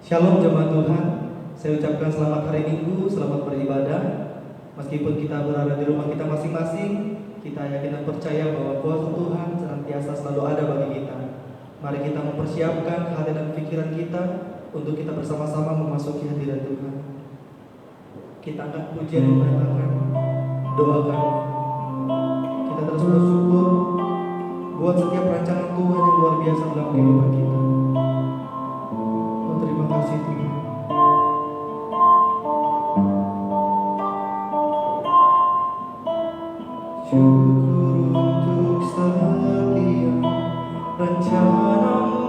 Shalom jemaat Tuhan, saya ucapkan selamat hari Minggu, selamat beribadah. Meskipun kita berada di rumah kita masing-masing, kita yakin dan percaya bahwa kuasa Tuhan senantiasa selalu ada bagi kita. Mari kita mempersiapkan hati dan pikiran kita untuk kita bersama-sama memasuki hadirat Tuhan. Kita angkat pujian yang menyatakan doa kami. Kita terus bersyukur buat setiap rancangan Tuhan yang luar biasa dalam kehidupan kita. Terima kasih Tuhan. Syukur untuk setiap rencanamu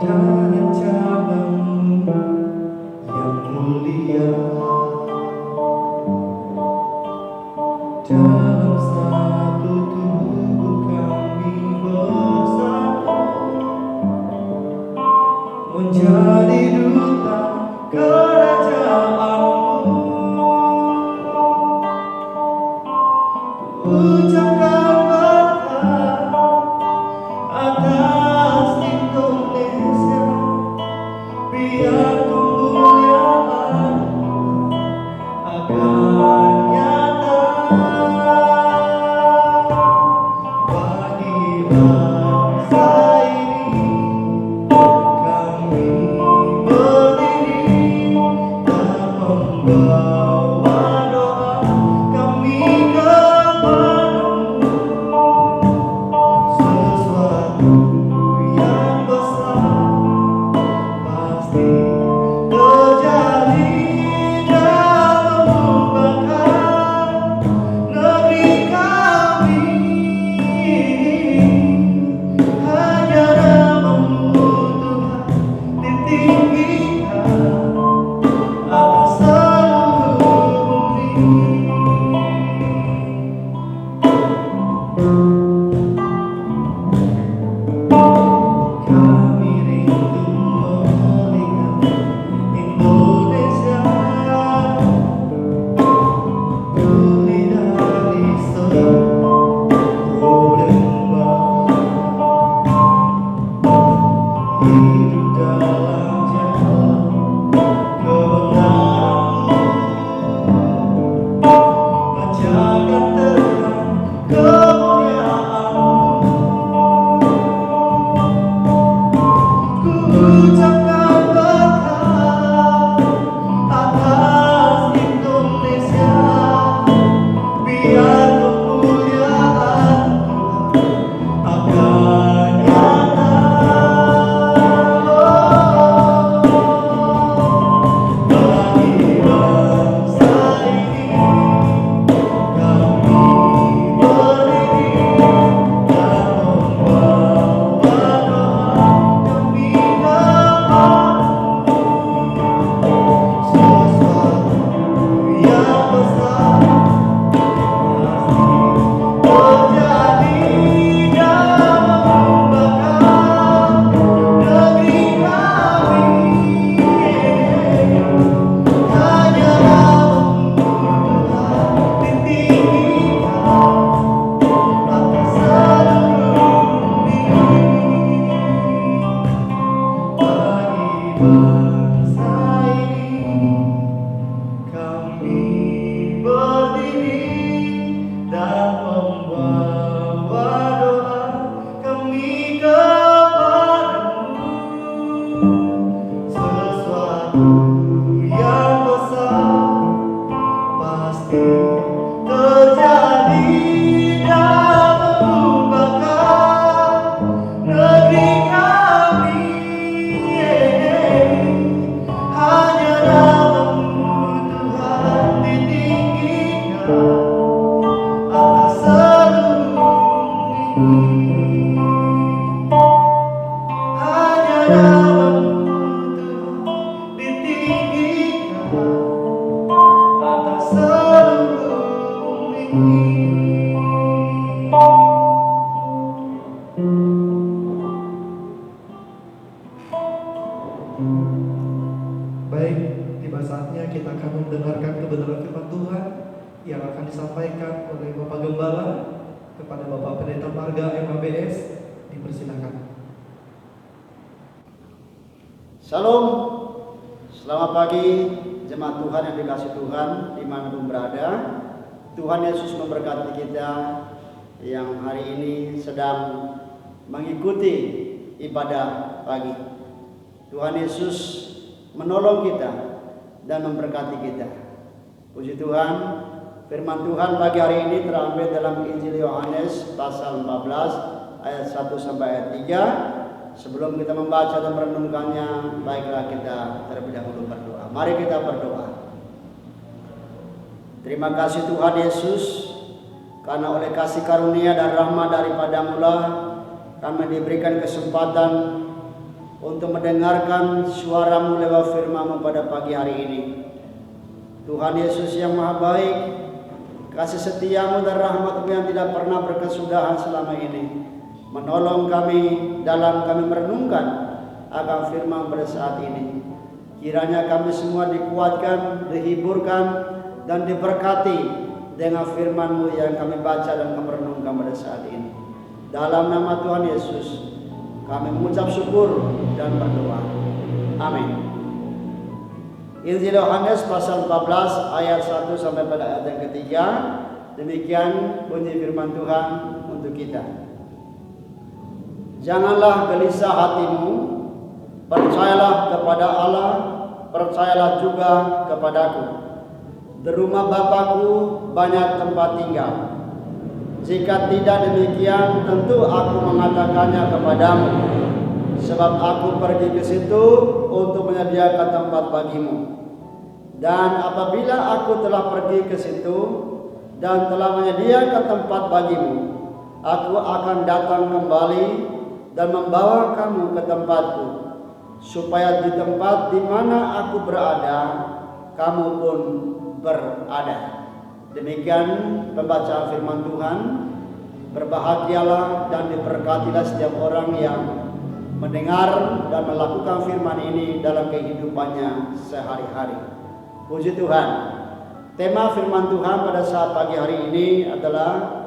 dan rancanganmu yang mulia dalam satu tubuh kami bersatu menjadi duta kerajaanmu. Ucapkan berkat atas Indonesia, biar kemuliaan akan nyata bagi bangsa ini. Kami berdiri dan membawa doa kami kepadamu. Sesuatu yang besar pasti terjadi dan mengubahkan negeri kami. Hanya namamu Tuhan ditinggikan atas seluruh bumi. Kami rindu melihat Indonesia pulih dari seluruh problema, hidup dalam jalan kebenaran, panjangkan terang kemuliaan. Ku ucapkan berkat atas Indonesia, biar kemuliaan Tuhan akan nyata bagi bangsa ini. Kami berdiri dan membawa doa kami kepadamu. Sesuatu yang besar pasti terjadi dan mengubahkan negeri kami. Hanya namamu Tuhan ditinggikan atas seluruh bumi. Bagi bangsa ini kami berdiri dan membawa doa kami kepadamu. Sesuatu yang besar pasti terjadi dan mengubahkan negeri kami. Hanya namamu Tuhan ditinggikan atas seluruh bumi. Hanya namamu Tuhan ditinggikan atas seluruh bumi. Baik, tiba saatnya kita akan mendengarkan kebenaran firman Tuhan yang akan disampaikan oleh Bapak Gembala kepada Bapak Pendeta Marga MABS. Dipersilakan. Shalom, selamat pagi jemaat Tuhan yang dikasih Tuhan dimanapun berada. Tuhan Yesus memberkati kita yang hari ini sedang mengikuti ibadah pagi. Tuhan Yesus menolong kita dan memberkati kita. Puji Tuhan, firman Tuhan pagi hari ini terambil dalam Injil Yohanes pasal 14 ayat 1 sampai ayat 3. Sebelum kita membaca dan merenungkannya, baiklah kita terlebih dahulu berdoa. Mari kita berdoa. Terima kasih Tuhan Yesus, karena oleh kasih karunia dan rahmat daripadamu lah kami diberikan kesempatan untuk mendengarkan suara-Mu lewat firman-Mu pada pagi hari ini. Tuhan Yesus yang maha baik, kasih setia-Mu dan rahmat-Mu yang tidak pernah berkesudahan selama ini menolong kami dalam kami merenungkan akan firman pada saat ini. Kiranya kami semua dikuatkan, dihiburkan, dan diberkati dengan firman-Mu yang kami baca dan kami merenungkan pada saat ini. Dalam nama Tuhan Yesus kami mengucap syukur dan berdoa. Amin. Injil Yohanes pasal 14 ayat 1 sampai pada ayat yang ketiga. Demikian bunyi firman Tuhan untuk kita. Janganlah gelisah hatimu, percayalah kepada Allah, percayalah juga kepadaku. Di rumah Bapakku banyak tempat tinggal. Jika tidak demikian, tentu aku mengatakannya kepadamu, sebab aku pergi ke situ untuk menyediakan tempat bagimu. Dan apabila aku telah pergi ke situ dan telah menyediakan tempat bagimu, aku akan datang kembali dan membawa kamu ke tempatku, supaya di tempat di mana aku berada, kamu pun berada. Demikian pembacaan firman Tuhan. Berbahagialah dan diberkatilah setiap orang yang mendengar dan melakukan firman ini dalam kehidupannya sehari-hari. Puji Tuhan. Tema firman Tuhan pada saat pagi hari ini adalah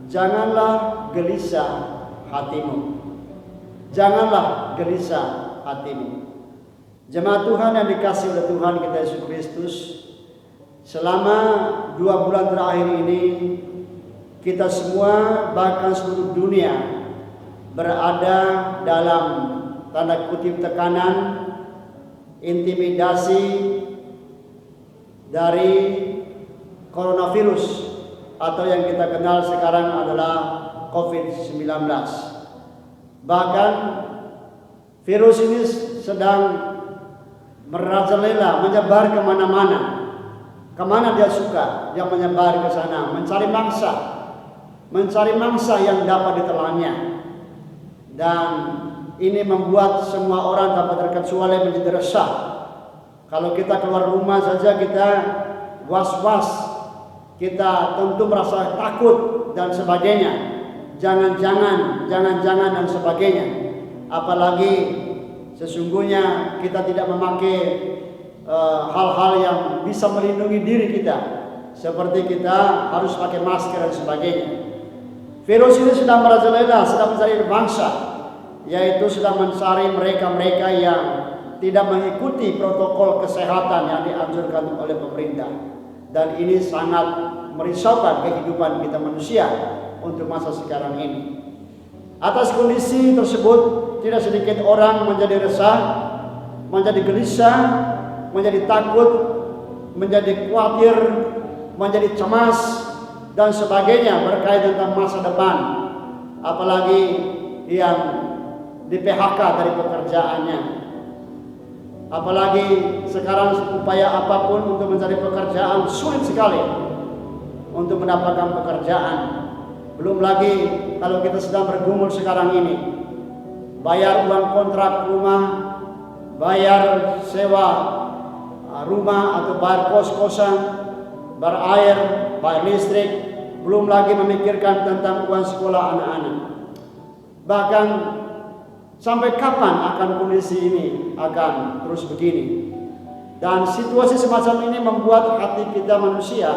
janganlah gelisah hatimu. Janganlah gelisah hatimu. Jemaat Tuhan yang dikasihi oleh Tuhan kita Yesus Kristus, selama 2 bulan terakhir ini kita semua bahkan seluruh dunia berada dalam tanda kutip tekanan, intimidasi dari coronavirus atau yang kita kenal sekarang adalah COVID-19. Bahkan virus ini sedang merajalela, menyebar kemana-mana. Kemana dia suka, dia menyebar ke sana, mencari mangsa yang dapat ditelannya. Dan ini membuat semua orang tanpa terkecuali menjadi resah. Kalau kita keluar rumah saja kita was-was, kita tentu merasa takut dan sebagainya. Jangan-jangan dan sebagainya. Apalagi sesungguhnya kita tidak memakai hal-hal yang bisa melindungi diri kita, seperti kita harus pakai masker dan sebagainya. Virus ini sedang merajalela, sedang mencari bangsa, yaitu sedang mencari mereka-mereka yang tidak mengikuti protokol kesehatan yang dianjurkan oleh pemerintah. Dan ini sangat merisaukan kehidupan kita manusia untuk masa sekarang ini. Atas kondisi tersebut, tidak sedikit orang menjadi resah, menjadi gelisah, menjadi takut, menjadi khawatir, menjadi cemas dan sebagainya berkait tentang masa depan. Apalagi yang di PHK dari pekerjaannya. Apalagi sekarang upaya apapun untuk mencari pekerjaan sulit sekali untuk mendapatkan pekerjaan. Belum lagi kalau kita sedang bergumul sekarang ini, bayar uang kontrak rumah, bayar sewa rumah atau bayar kos-kosan, bayar air, bayar listrik, belum lagi memikirkan tentang uang sekolah anak-anak. Bahkan sampai kapan akan kondisi ini akan terus begini? Dan situasi semacam ini membuat hati kita manusia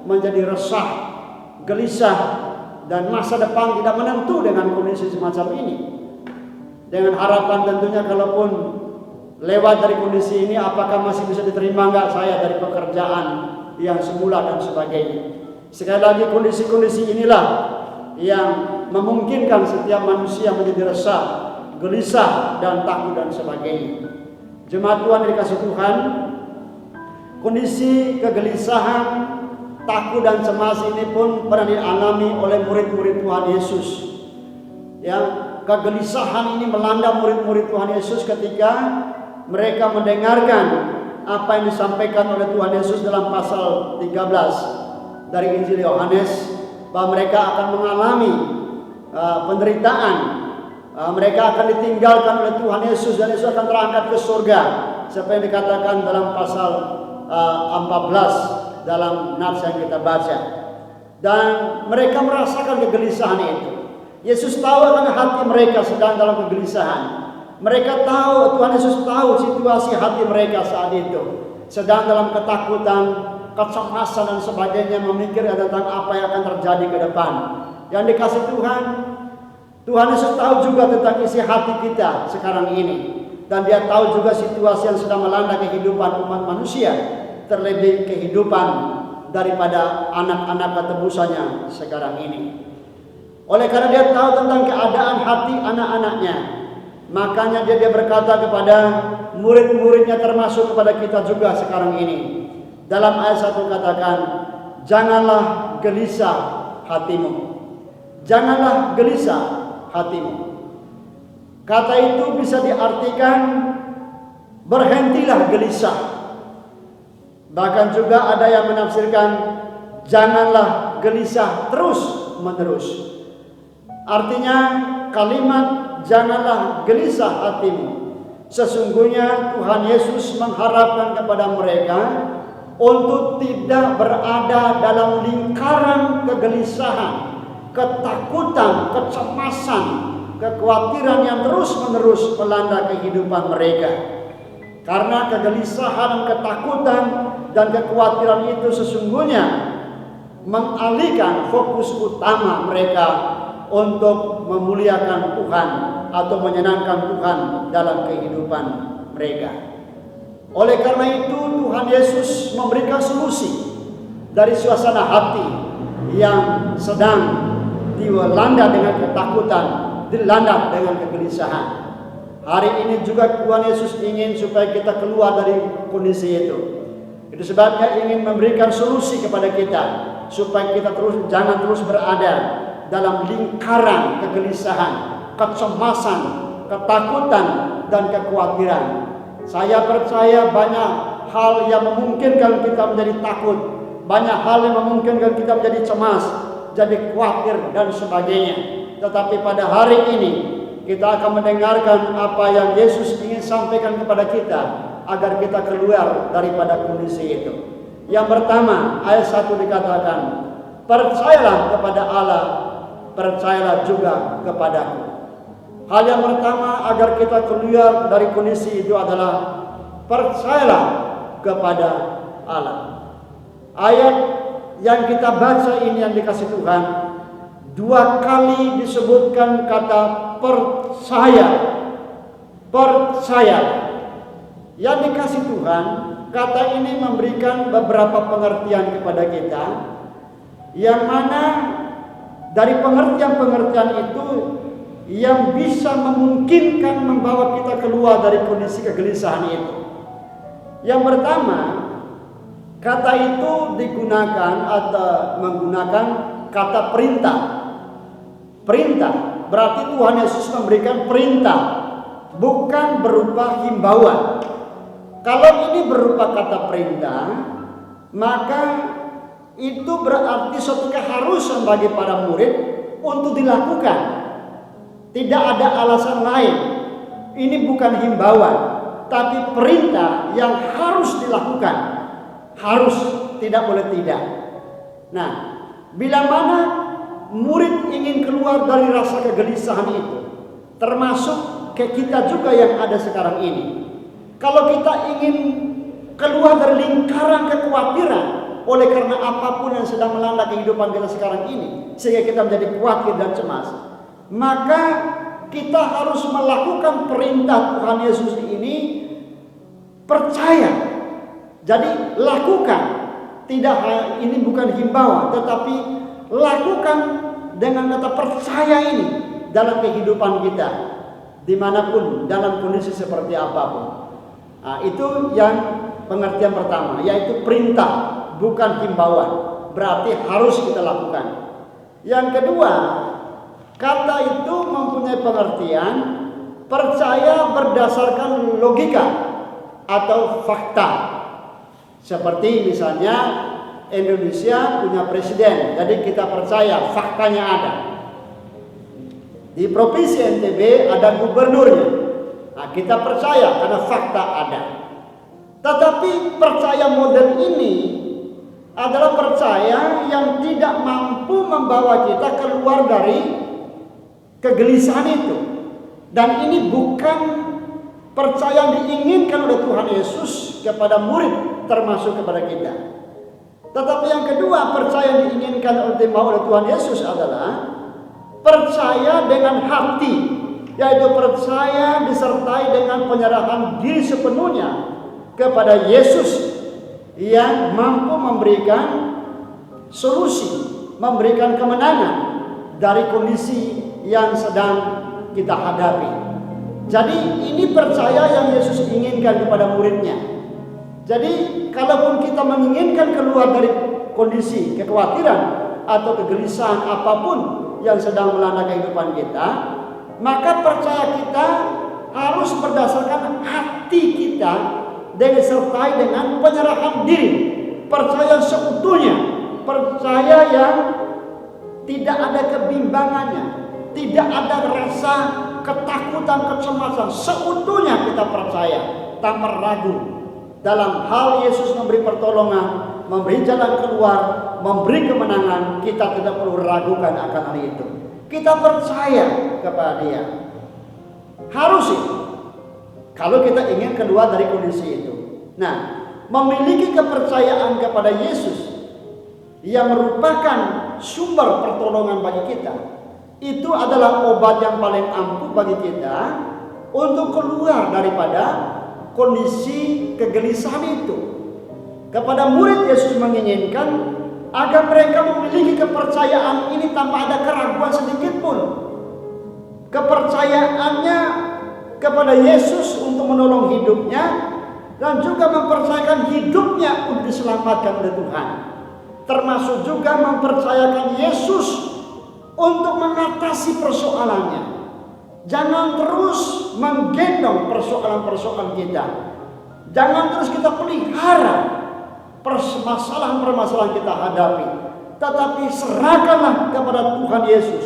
menjadi resah, gelisah, dan masa depan tidak menentu dengan kondisi semacam ini. Dengan harapan tentunya kalaupun lewat dari kondisi ini, apakah masih bisa diterima nggak saya dari pekerjaan yang semula dan sebagainya. Sekali lagi, kondisi-kondisi inilah yang memungkinkan setiap manusia menjadi resah, gelisah, dan takut dan sebagainya. Jemaat Tuhan yang dikasih Tuhan, kondisi kegelisahan, takut dan cemas ini pun pernah dialami oleh murid-murid Tuhan Yesus. Ya, kegelisahan ini melanda murid-murid Tuhan Yesus ketika mereka mendengarkan apa yang disampaikan oleh Tuhan Yesus dalam pasal 13 dari Injil Yohanes, bahwa mereka akan mengalami penderitaan, mereka akan ditinggalkan oleh Tuhan Yesus dan Yesus akan terangkat ke surga, seperti yang dikatakan dalam pasal 14 dalam nats yang kita baca. Dan mereka merasakan kegelisahan itu. Yesus tahu akan hati mereka sedang dalam kegelisahan. Mereka tahu, Tuhan Yesus tahu situasi hati mereka saat itu, sedang dalam ketakutan, kecemasan dan sebagainya, memikirkan tentang apa yang akan terjadi ke depan. Yang dikasih Tuhan, Tuhan Yesus tahu juga tentang isi hati kita sekarang ini, dan Dia tahu juga situasi yang sedang melanda kehidupan umat manusia, terlebih kehidupan daripada anak-anak ketebusannya sekarang ini. Oleh karena Dia tahu tentang keadaan hati anak-anaknya, makanya dia berkata kepada murid-muridnya, termasuk kepada kita juga sekarang ini. Dalam ayat 1 katakan, janganlah gelisah hatimu. Janganlah gelisah hatimu. Kata itu bisa diartikan berhentilah gelisah. Bahkan juga ada yang menafsirkan janganlah gelisah terus menerus. Artinya kalimat janganlah gelisah hatimu, sesungguhnya Tuhan Yesus mengharapkan kepada mereka untuk tidak berada dalam lingkaran kegelisahan, ketakutan, kecemasan, kekhawatiran yang terus-menerus melanda kehidupan mereka. Karena kegelisahan, ketakutan, dan kekhawatiran itu sesungguhnya mengalihkan fokus utama mereka untuk memuliakan Tuhan atau menyenangkan Tuhan dalam kehidupan mereka. Oleh karena itu, Tuhan Yesus memberikan solusi dari suasana hati yang sedang dilanda dengan ketakutan, dilanda dengan kegelisahan. Hari ini juga Tuhan Yesus ingin supaya kita keluar dari kondisi itu. Itu sebabnya ingin memberikan solusi kepada kita supaya kita jangan terus berada dalam lingkaran kegelisahan, kecemasan, ketakutan, dan kekhawatiran. Saya percaya banyak hal yang memungkinkan kita menjadi takut, banyak hal yang memungkinkan kita menjadi cemas, jadi khawatir dan sebagainya. Tetapi pada hari ini kita akan mendengarkan apa yang Yesus ingin sampaikan kepada kita agar kita keluar daripada kondisi itu. Yang pertama, ayat 1 dikatakan, percayalah kepada Allah, percayalah juga kepadaku. Hal yang pertama agar kita keluar dari kondisi itu adalah percayalah kepada Allah. Ayat yang kita baca ini yang dikasih Tuhan, 2 kali disebutkan kata percaya. Percaya. Yang dikasih Tuhan, kata ini memberikan beberapa pengertian kepada kita, yang mana dari pengertian-pengertian itu yang bisa memungkinkan membawa kita keluar dari kondisi kegelisahan itu. Yang pertama, kata itu digunakan atau menggunakan kata perintah. Perintah berarti Tuhan Yesus memberikan perintah, bukan berupa himbauan. Kalau ini berupa kata perintah, maka itu berarti suatu keharusan bagi para murid untuk dilakukan. Tidak ada alasan lain. Ini bukan himbauan, tapi perintah yang harus dilakukan. Harus, tidak boleh tidak. Nah, bila mana murid ingin keluar dari rasa kegelisahan itu, termasuk ke kita juga yang ada sekarang ini. Kalau kita ingin keluar dari lingkaran kekhawatiran oleh karena apapun yang sedang melanda kehidupan kita sekarang ini, sehingga kita menjadi khawatir dan cemas, maka kita harus melakukan perintah Tuhan Yesus ini percaya. Jadi lakukan. Tidak, ini bukan himbauan, tetapi lakukan dengan kata percaya ini dalam kehidupan kita, dimanapun, dalam kondisi seperti apapun. Nah, itu yang pengertian pertama, yaitu perintah, bukan himbauan. Berarti harus kita lakukan. Yang kedua, kata itu mempunyai pengertian percaya berdasarkan logika atau fakta. Seperti misalnya Indonesia punya presiden, jadi kita percaya faktanya ada. Di provinsi NTB ada gubernurnya, nah kita percaya karena fakta ada. Tetapi percaya model ini adalah percaya yang tidak mampu membawa kita keluar dari kegelisahan itu. Dan ini bukan percaya yang diinginkan oleh Tuhan Yesus kepada murid, termasuk kepada kita. Tetapi yang kedua, percaya yang diinginkan oleh Tuhan Yesus adalah percaya dengan hati, yaitu percaya disertai dengan penyerahan diri sepenuhnya kepada Yesus yang mampu memberikan solusi, memberikan kemenangan dari kondisi yang sedang kita hadapi. Jadi ini percaya yang Yesus inginkan kepada muridnya. Jadi kalaupun kita menginginkan keluar dari kondisi kekhawatiran atau kegelisahan apapun yang sedang melanda kehidupan kita, maka percaya kita harus berdasarkan hati kita dan disertai dengan penyerahan diri, percaya seutuhnya, percaya yang tidak ada kebimbangannya, tidak ada rasa ketakutan, kecemasan, seutuhnya kita percaya tanpa ragu. Dalam hal Yesus memberi pertolongan, memberi jalan keluar, memberi kemenangan, kita tidak perlu ragukan akan hal itu. Kita percaya kepada Dia. Harus itu. Kalau kita ingin keluar dari kondisi itu. Nah, memiliki kepercayaan kepada Yesus yang merupakan sumber pertolongan bagi kita, itu adalah obat yang paling ampuh bagi kita untuk keluar daripada kondisi kegelisahan itu. Kepada murid Yesus menginginkan agar mereka memiliki kepercayaan ini tanpa ada keraguan sedikit pun. Kepercayaannya kepada Yesus untuk menolong hidupnya dan juga mempercayakan hidupnya untuk diselamatkan oleh Tuhan. Termasuk juga mempercayakan Yesus untuk mengatasi persoalannya. Jangan terus menggendong persoalan-persoalan kita. Jangan terus kita pelihara permasalahan-permasalahan kita hadapi. Tetapi serahkanlah kepada Tuhan Yesus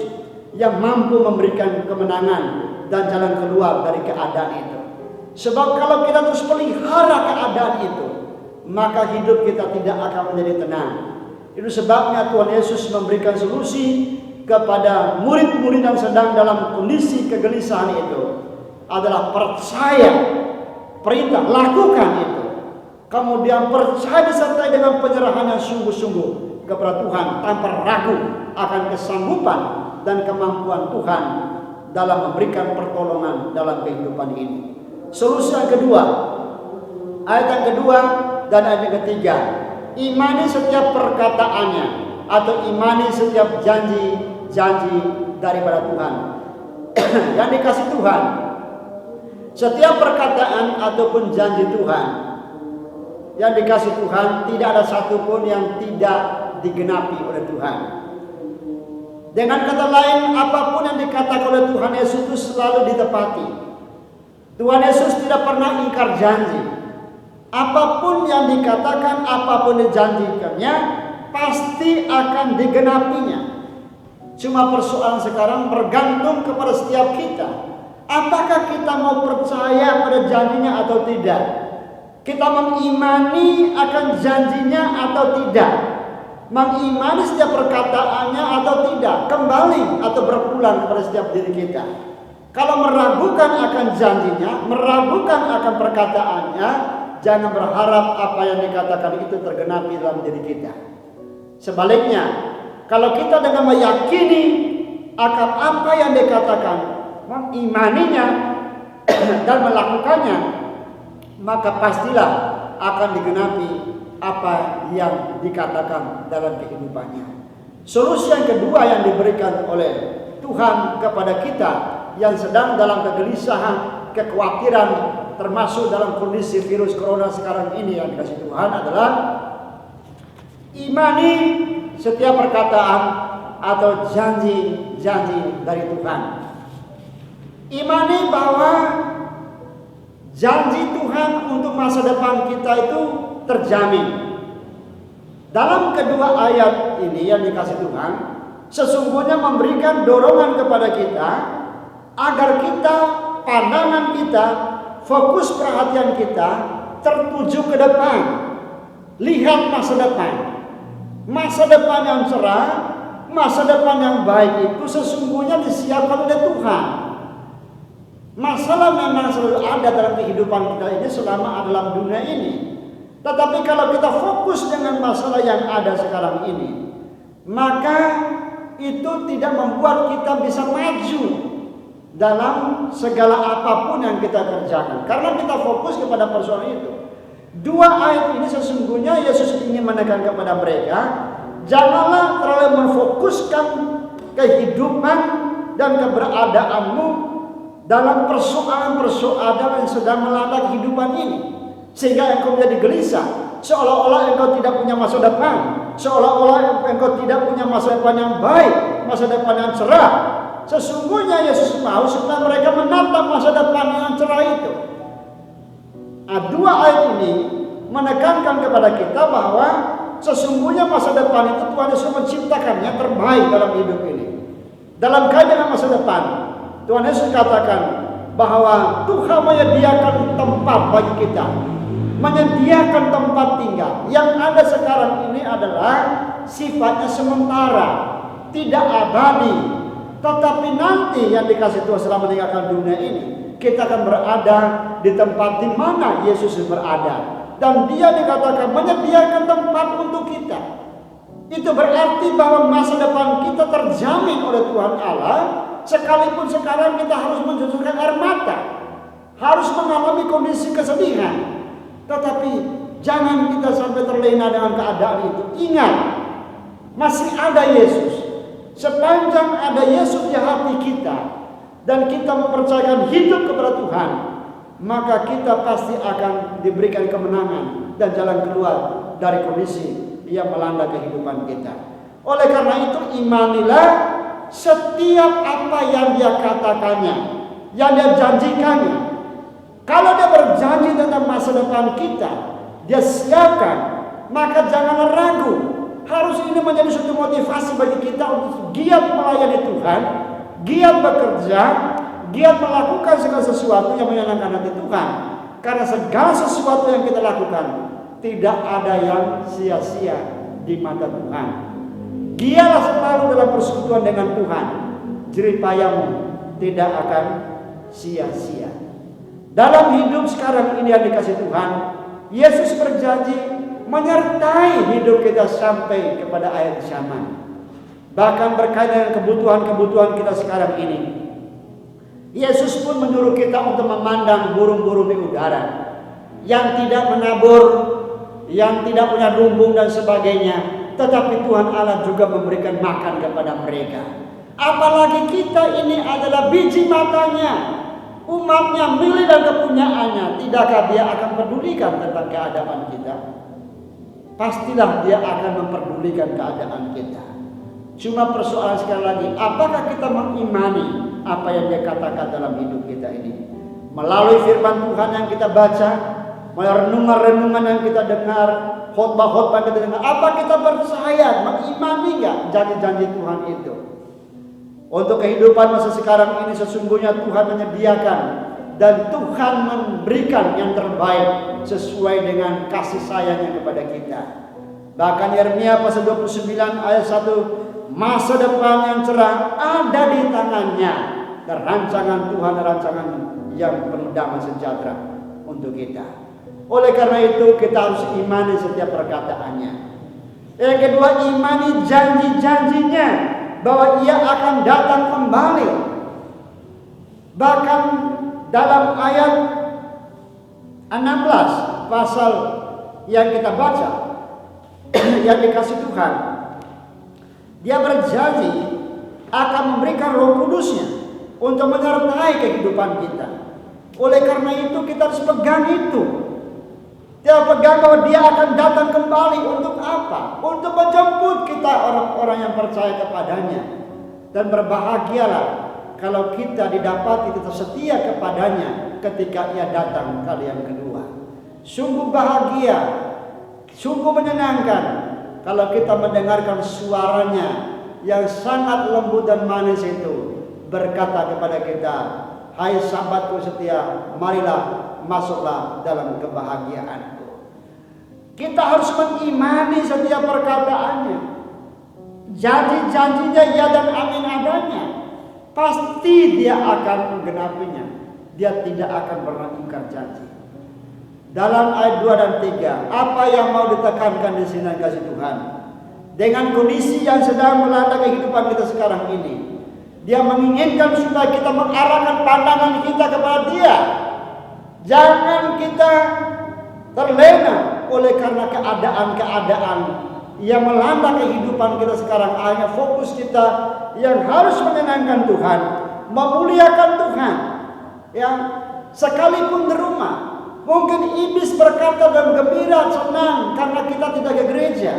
yang mampu memberikan kemenangan dan jalan keluar dari keadaan itu. Sebab kalau kita terus pelihara keadaan itu, maka hidup kita tidak akan menjadi tenang. Itu sebabnya Tuhan Yesus memberikan solusi kepada murid-murid yang sedang dalam kondisi kegelisahan itu adalah percaya perintah, lakukan itu. Kemudian percaya disertai dengan penyerahan yang sungguh-sungguh kepada Tuhan tanpa ragu akan kesanggupan dan kemampuan Tuhan dalam memberikan pertolongan dalam kehidupan ini. Solusi yang kedua, ayat yang kedua dan ayat yang ketiga, imani setiap perkataannya atau imani setiap janji daripada Tuhan. Yang dikasih Tuhan, setiap perkataan ataupun janji Tuhan yang dikasih Tuhan, tidak ada satupun yang tidak digenapi oleh Tuhan. Dengan kata lain, apapun yang dikatakan oleh Tuhan Yesus itu selalu ditepati. Tuhan Yesus tidak pernah ingkar janji. Apapun yang dikatakan, apapun yang dijanjikannya, pasti akan digenapinya. Cuma persoalan sekarang bergantung kepada setiap kita. Apakah kita mau percaya pada janjinya atau tidak? Kita mengimani akan janjinya atau tidak? Mengimani setiap perkataannya atau tidak? Kembali atau berpulang kepada setiap diri kita. Kalau meragukan akan janjinya, meragukan akan perkataannya, jangan berharap apa yang dikatakan itu tergenapi dalam diri kita. Sebaliknya, kalau kita dengan meyakini akan apa yang dikatakan, mengimaninya dan melakukannya, maka pastilah akan digenapi apa yang dikatakan dalam kehidupannya. Solusi yang kedua yang diberikan oleh Tuhan kepada kita yang sedang dalam kegelisahan, kekhawatiran, termasuk dalam kondisi virus corona sekarang ini yang dikasih Tuhan adalah imani setiap perkataan atau janji-janji dari Tuhan. Imani bahwa janji Tuhan untuk masa depan kita itu terjamin. Dalam kedua ayat ini yang dikasih Tuhan, sesungguhnya memberikan dorongan kepada kita agar kita, pandangan kita, fokus perhatian kita tertuju ke depan. Lihat masa depan. Masa depan yang cerah, masa depan yang baik itu sesungguhnya disiapkan oleh Tuhan. Masalah memang selalu ada dalam kehidupan kita ini selama dalam dunia ini. Tetapi kalau kita fokus dengan masalah yang ada sekarang ini, maka itu tidak membuat kita bisa maju dalam segala apapun yang kita kerjakan. Karena kita fokus kepada persoalan itu. Dua ayat ini sesungguhnya Yesus ingin menekan kepada mereka, janganlah terlalu memfokuskan kehidupan dan keberadaanmu dalam persoalan-persoalan yang sedang melanda kehidupan ini, sehingga engkau menjadi gelisah, seolah-olah engkau tidak punya masa depan, seolah-olah engkau tidak punya masa depan yang baik, masa depan yang cerah. Sesungguhnya Yesus mau supaya mereka menatap masa depan yang cerah itu. Dua ayat ini menekankan kepada kita bahwa sesungguhnya masa depan itu Tuhan Yesus menciptakannya terbaik dalam hidup ini. Dalam kaitan dengan masa depan, Tuhan Yesus katakan bahwa Tuhan menyediakan tempat bagi kita, menyediakan tempat tinggal. Yang ada sekarang ini adalah sifatnya sementara, tidak abadi. Tetapi nanti yang dikasih Tuhan setelah meninggalkan dunia ini, kita akan berada di tempat di mana Yesus berada. Dan dia dikatakan menyediakan tempat untuk kita. Itu berarti bahwa masa depan kita terjamin oleh Tuhan Allah. Sekalipun sekarang kita harus mencucurkan air mata, harus mengalami kondisi kesedihan, tetapi jangan kita sampai terlena dengan keadaan itu. Ingat, masih ada Yesus. Sepanjang ada Yesus di hati kita dan kita mempercayakan hidup kepada Tuhan, maka kita pasti akan diberikan kemenangan dan jalan keluar dari kondisi yang melanda kehidupan kita. Oleh karena itu, imanilah setiap apa yang dia katakannya, yang dia janjikannya. Kalau dia berjanji tentang masa depan kita, dia siapkan, maka janganlah ragu. Harus ini menjadi suatu motivasi bagi kita untuk giat melayani Tuhan, giat bekerja, giat melakukan segala sesuatu yang menyenangkan hati Tuhan. Karena segala sesuatu yang kita lakukan tidak ada yang sia-sia di mata Tuhan. Dialah selalu dalam persekutuan dengan Tuhan, jeripayamu tidak akan sia-sia. Dalam hidup sekarang ini yang dikasih Tuhan, Yesus berjanji menyertai hidup kita sampai kepada akhir zaman. Bahkan berkaitan dengan kebutuhan-kebutuhan kita sekarang ini, Yesus pun menyuruh kita untuk memandang burung-burung di udara yang tidak menabur, yang tidak punya lumbung dan sebagainya. Tetapi Tuhan Allah juga memberikan makan kepada mereka. Apalagi kita ini adalah biji matanya, umatnya, milik dan kepunyaannya. Tidakkah dia akan pedulikan tentang keadaan kita? Pastilah dia akan memperdulikan keadaan kita. Cuma persoalan sekali lagi, apakah kita mengimani apa yang dia katakan dalam hidup kita ini? Melalui firman Tuhan yang kita baca, melalui renungan-renungan yang kita dengar, khotbah-khotbah yang kita dengar, apa kita percaya, mengimani nggak janji-janji Tuhan itu? Untuk kehidupan masa sekarang ini sesungguhnya Tuhan menyediakan dan Tuhan memberikan yang terbaik sesuai dengan kasih sayangnya kepada kita. Bahkan Yeremia pasal 29 ayat 1, masa depan yang cerah ada di tangannya, dan rancangan Tuhan, rancangan yang penuh damai sejahtera untuk kita. Oleh karena itu kita harus imani setiap perkataannya. Yang kedua, imani janji-janjinya bahwa ia akan datang kembali. Bahkan dalam ayat 16 pasal yang kita baca yang dikasih Tuhan, Dia berjanji akan memberikan Roh Kudus-Nya untuk menyertai kehidupan kita. Oleh karena itu kita harus pegang itu. Dia pegang bahwa Dia akan datang kembali untuk apa? Untuk menjemput kita orang-orang yang percaya kepadanya. Dan berbahagialah kalau kita didapati kita setia kepadanya ketika Ia datang kali yang kedua. Sungguh bahagia, sungguh menyenangkan kalau kita mendengarkan suaranya yang sangat lembut dan manis itu berkata kepada kita, "Hai sahabatku setia, marilah masuklah dalam kebahagiaanku." Kita harus mengimani setiap perkataannya. Janji-janjinya ya dan amin adanya. Pasti Dia akan menggenapinya. Dia tidak akan pernah ingkar janji. Dalam ayat 2 dan 3, apa yang mau ditekankan di sini kasih Tuhan? Dengan kondisi yang sedang melanda kehidupan kita sekarang ini, Dia menginginkan supaya kita mengarahkan pandangan kita kepada Dia. Jangan kita terlena oleh karena keadaan-keadaan yang melanda kehidupan kita sekarang. Hanya fokus kita yang harus menyenangkan Tuhan, memuliakan Tuhan. Ya, sekalipun di rumah, mungkin iblis berkata dan gembira, senang karena kita tidak ke gereja.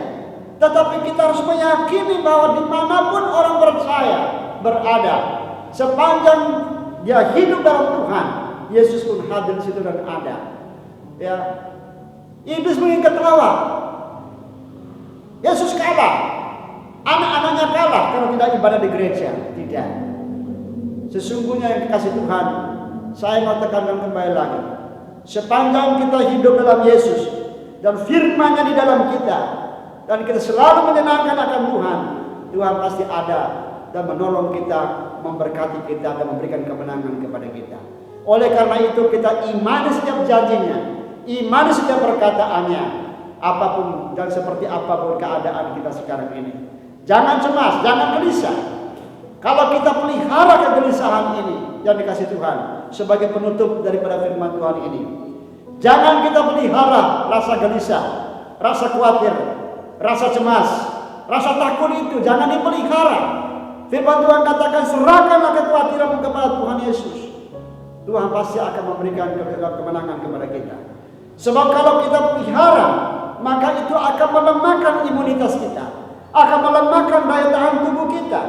Tetapi kita harus meyakini bahwa dimanapun orang percaya berada, sepanjang dia hidup dalam Tuhan, Yesus pun hadir di situ dan ada. Ya, iblis mungkin ketawa, Yesus kalah, anak-anaknya kalah karena tidak ibadah di gereja. Tidak. Sesungguhnya yang dikasih Tuhan, saya mau tekankan kembali lagi, sepanjang kita hidup dalam Yesus dan firman-Nya di dalam kita, dan kita selalu menyenangkan akan Tuhan, Tuhan pasti ada dan menolong kita, memberkati kita, dan memberikan kemenangan kepada kita. Oleh karena itu kita imani setiap janjinya, imani setiap perkataannya, apapun dan seperti apapun keadaan kita sekarang ini. Jangan cemas, jangan gelisah. Kalau kita pelihara kegelisahan ini yang dikasih Tuhan sebagai penutup daripada firman Tuhan ini, jangan kita pelihara rasa gelisah, rasa khawatir, rasa cemas, rasa takut itu jangan dipelihara. Firman Tuhan katakan, serahkanlah kekhawatiranmu kepada Tuhan Yesus. Tuhan pasti akan memberikan kemenangan kepada kita. Sebab kalau kita pelihara, maka itu akan melemahkan imunitas kita, akan melemahkan daya tahan tubuh kita,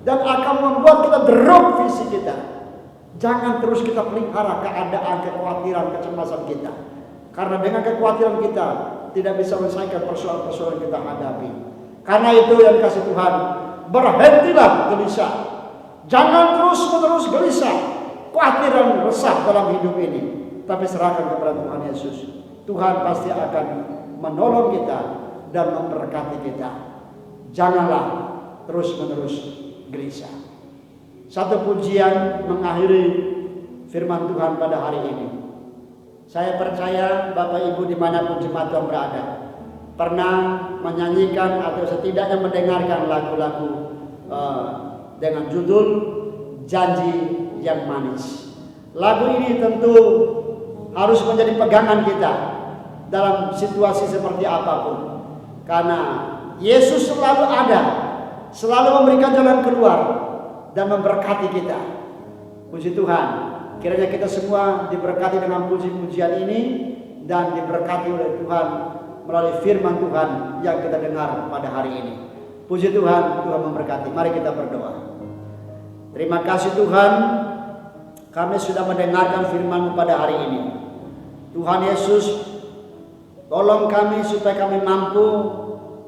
dan akan membuat kita drop fisik kita. Jangan terus kita pelihara keadaan, kekhawatiran, kecemasan kita. Karena dengan kekhawatiran kita tidak bisa menyelesaikan persoalan-persoalan yang kita hadapi. Karena itu yang dikasih Tuhan, berhentilah gelisah. Jangan terus-menerus gelisah, khawatir dan resah dalam hidup ini. Tapi serahkan kepada Tuhan Yesus. Tuhan pasti akan menolong kita dan memberkati kita. Janganlah terus-menerus gelisah. Satu pujian mengakhiri firman Tuhan pada hari ini. Saya percaya Bapak Ibu dimanapun jemaat Tuhan berada, pernah menyanyikan atau setidaknya mendengarkan lagu-lagu dengan judul Janji yang Manis. Lagu ini tentu harus menjadi pegangan kita dalam situasi seperti apapun, karena Yesus selalu ada, selalu memberikan jalan keluar dan memberkati kita. Puji Tuhan, kiranya kita semua diberkati dengan puji-pujian ini dan diberkati oleh Tuhan melalui firman Tuhan yang kita dengar pada hari ini. Puji Tuhan, Tuhan memberkati. Mari kita berdoa. Terima kasih Tuhan, kami sudah mendengarkan firman-Mu pada hari ini. Tuhan Yesus, tolong kami supaya kami mampu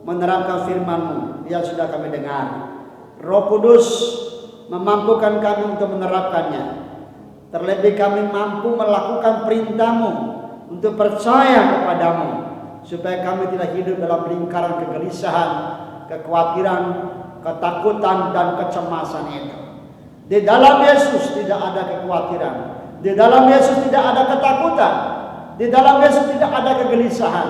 menerapkan firman-Mu yang sudah kami dengar. Roh Kudus memampukan kami untuk menerapkannya. Terlebih kami mampu melakukan perintah-Mu untuk percaya kepadamu, supaya kami tidak hidup dalam lingkaran kegelisahan, kekhawatiran, ketakutan, dan kecemasan itu. Di dalam Yesus tidak ada kekhawatiran, di dalam Yesus tidak ada ketakutan, di dalam Yesus tidak ada kegelisahan.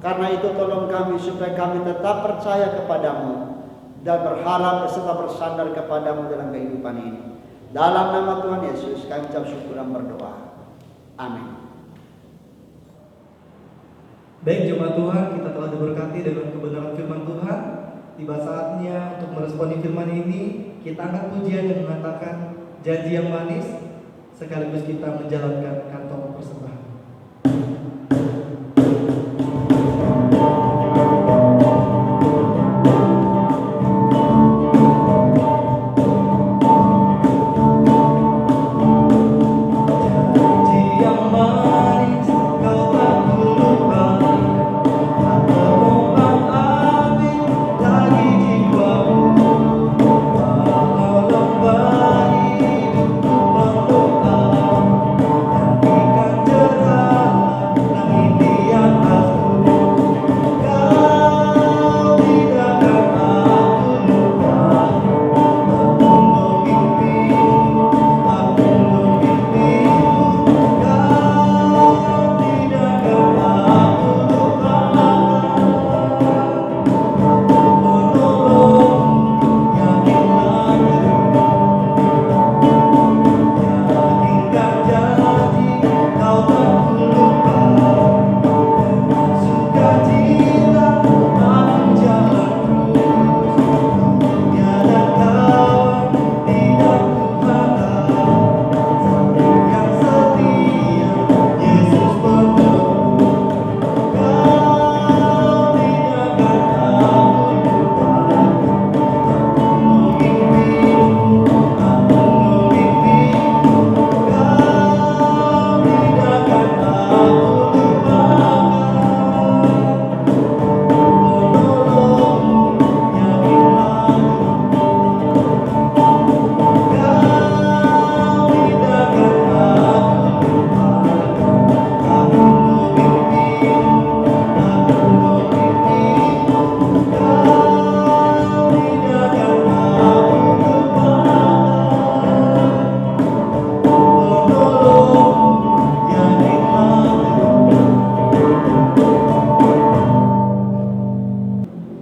Karena itu tolong kami supaya kami tetap percaya kepadamu dan berharap serta bersandar kepadamu dalam kehidupan ini. Dalam nama Tuhan Yesus kami ucap syukur dan berdoa. Amin. Baik jemaat Tuhan, kita telah diberkati dengan kebenaran firman Tuhan. Tiba saatnya untuk meresponi firman ini. Kita angkat pujian yang mengatakan janji yang manis, sekaligus kita menjalankan kantong persembahan.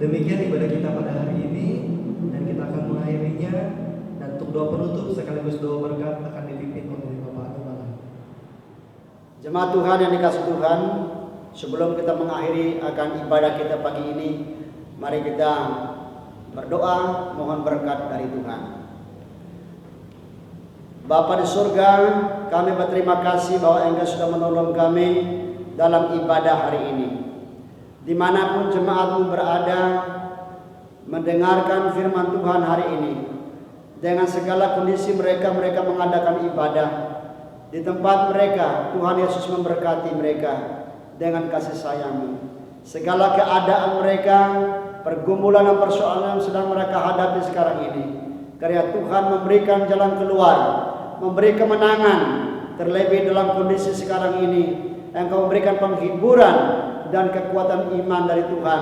Demikian ibadah kita pada hari ini, dan kita akan mengakhirinya. Dan untuk doa penutup sekaligus doa berkat akan dipimpin oleh Bapak Gembala. Jemaat Tuhan yang dikasih Tuhan, sebelum kita mengakhiri akan ibadah kita pagi ini, mari kita berdoa mohon berkat dari Tuhan. Bapa di surga, kami berterima kasih bahwa Engkau sudah menolong kami dalam ibadah hari ini. Dimanapun jemaat-Mu berada, mendengarkan firman Tuhan hari ini, dengan segala kondisi mereka mengadakan ibadah. Di tempat mereka, Tuhan Yesus memberkati mereka dengan kasih sayang-Mu. Segala keadaan mereka, pergumulan dan persoalan yang sedang mereka hadapi sekarang ini, karya Tuhan memberikan jalan keluar, memberi kemenangan. Terlebih dalam kondisi sekarang ini, Engkau memberikan penghiburan dan kekuatan iman dari Tuhan,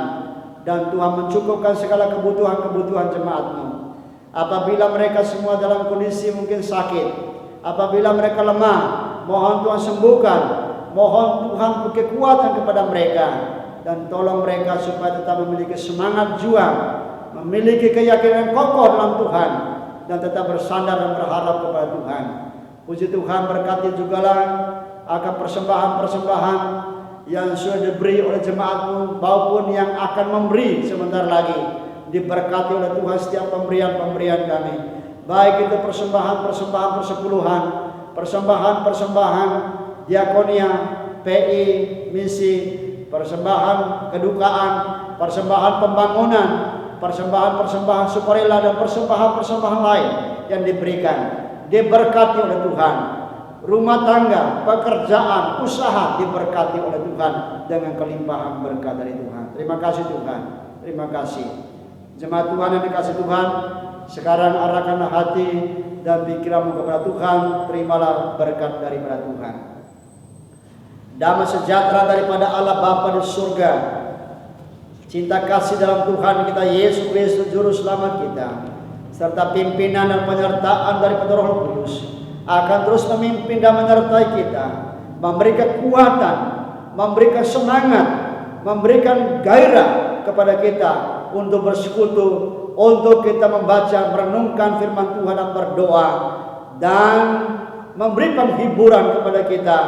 dan Tuhan mencukupkan segala kebutuhan jemaat-Mu. Apabila mereka semua dalam kondisi mungkin sakit, apabila mereka lemah, mohon Tuhan sembuhkan, mohon Tuhan beri kekuatan kepada mereka, dan tolong mereka supaya tetap memiliki semangat juang, memiliki keyakinan kokoh dalam Tuhan, dan tetap bersandar dan berharap kepada Tuhan. Puji Tuhan, berkati jugalah akan persembahan-persembahan yang sudah diberi oleh jemaat-Mu maupun yang akan memberi sebentar lagi. Diberkati oleh Tuhan setiap pemberian-pemberian kami, baik itu persembahan-persembahan persepuluhan, persembahan-persembahan diakonia, PI, misi, persembahan kedukaan, persembahan pembangunan, persembahan-persembahan sukarela, dan persembahan-persembahan lain yang diberikan. Diberkati oleh Tuhan. Rumah tangga, pekerjaan, usaha diberkati oleh Tuhan dengan kelimpahan berkat dari Tuhan. Terima kasih Tuhan. Terima kasih. Jemaat Tuhan yang dikasih Tuhan, sekarang arahkanlah hati dan pikiranmu kepada Tuhan. Terimalah berkat daripada Tuhan. Damai sejahtera daripada Allah Bapa di surga, cinta kasih dalam Tuhan kita Yesus Kristus Juru Selamat kita, serta pimpinan dan penyertaan daripada Roh Kudus akan terus memimpin dan menyertai kita, memberi kekuatan, memberikan semangat, memberikan gairah kepada kita untuk bersekutu, untuk kita membaca, merenungkan firman Tuhan dan berdoa, dan memberi penghiburan kepada kita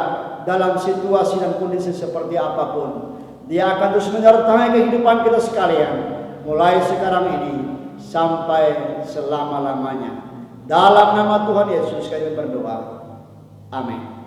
dalam situasi dan kondisi seperti apapun. Dia akan terus menyertai kehidupan kita sekalian, mulai sekarang ini sampai selama-lamanya. Dalam nama Tuhan Yesus kami berdoa. Amin.